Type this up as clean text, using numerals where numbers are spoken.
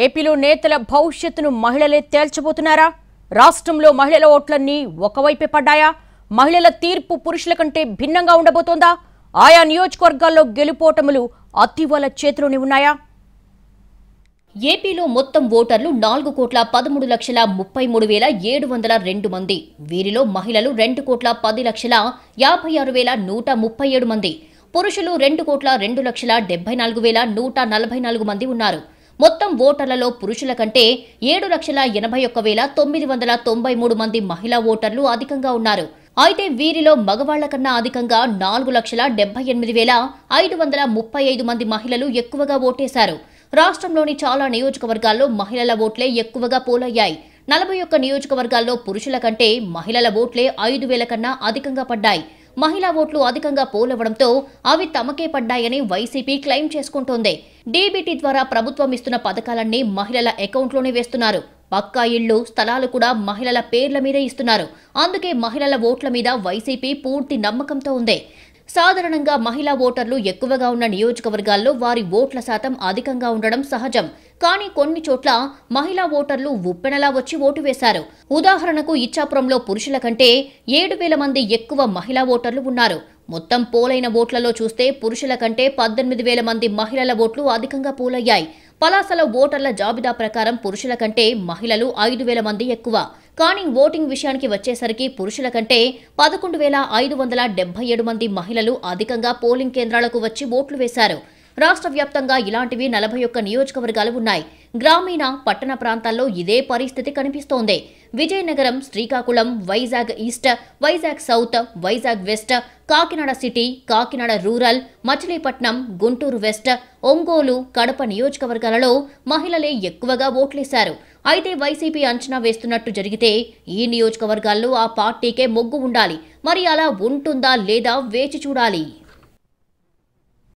ఏపీలో నేతల భవిష్యత్తును మహిళలే తేల్చబోతున్నారా? రాష్ట్రంలో మహిళల ఓట్లన్నీ ఒకవైపే పడ్డాయా? మహిళల తీర్పు పురుషుల కంటే భిన్నంగా ఉండబోతోందా? ఆయా నియోజకవర్గాల్లో గెలుపోటములు అతివల చేతిలోనే ఉన్నాయా? ఏపీలో మొత్తం ఓటర్లు 4,13,33,702 మంది. వీరిలో మహిళలు 2,10,10,56,137 మంది, పురుషులు 2,02,74,144 మంది ఉన్నారు. మొత్తం ఓటర్లలో పురుషుల కంటే 7,81,993 మంది మహిళా ఓటర్లు అధికంగా ఉన్నారు. అయితే వీరిలో మగవాళ్ల కన్నా అధికంగా 4,78,535 మంది మహిళలు ఎక్కువగా ఓటేశారు. రాష్ట్రంలోని చాలా నియోజకవర్గాల్లో మహిళల ఓట్లే ఎక్కువగా పోలయ్యాయి. 41 నియోజకవర్గాల్లో పురుషుల కంటే మహిళల ఓట్లే 5,000 కన్నా అధికంగా పడ్డాయి. మహిళా ఓట్లు అధికంగా పోలవడంతో అవి తమకే పడ్డాయని వైసీపీ క్లెయిమ్ చేసుకుంటోంది. డీబీటీ ద్వారా ప్రభుత్వం ఇస్తున్న పథకాలన్నీ మహిళల అకౌంట్లోనే వేస్తున్నారు. పక్కా ఇళ్లు, స్థలాలు కూడా మహిళల పేర్ల మీదే ఇస్తున్నారు. అందుకే మహిళల ఓట్ల మీద వైసీపీ పూర్తి నమ్మకంతో ఉంది. సాధారణంగా మహిళా ఓటర్లు ఎక్కువగా ఉన్న నియోజకవర్గాల్లో వారి ఓట్ల శాతం అధికంగా ఉండడం సహజం. కానీ కొన్ని చోట్ల మహిళా ఓటర్లు ఉప్పెనలా వచ్చి ఓటు వేశారు. ఉదాహరణకు ఇచ్చాపురంలో పురుషుల కంటే 7,000 మంది ఎక్కువ మహిళా ఓటర్లు ఉన్నారు. మొత్తం పోలైన ఓట్లలో చూస్తే పురుషుల కంటే 18,000 మంది మహిళల ఓట్లు అధికంగా పోలయ్యాయి. పలాసల ఓటర్ల జాబితా ప్రకారం పురుషుల కంటే మహిళలు 5,000 మంది ఎక్కువ. కానీ ఓటింగ్ విషయానికి వచ్చేసరికి పురుషుల కంటే 11,577 మంది మహిళలు అధికంగా పోలింగ్ కేంద్రాలకు వచ్చి ఓట్లు వేశారు. రాష్ట్ర వ్యాప్తంగా ఇలాంటివి 41 నియోజకవర్గాలు ఉన్నాయి. గ్రామీణ, పట్టణ ప్రాంతాల్లో ఇదే పరిస్థితి కనిపిస్తోంది. Vizianagaram, Srikakulam, Vizag east, Vizag south, Vizag west, Kakinada city, Kakinada rural, Machilipatnam, Guntur west, Ongole, Kadapa నియోజకవర్గాలలో మహిళలే ఎక్కువగా ఓట్లేశారు. అయితే వైసీపీ అంచనా వేస్తున్నట్టు జరిగితే ఈ నియోజకవర్గాల్లో ఆ పార్టీకే మొగ్గు ఉండాలి. మరి అలా ఉంటుందా లేదా వేచి చూడాలి.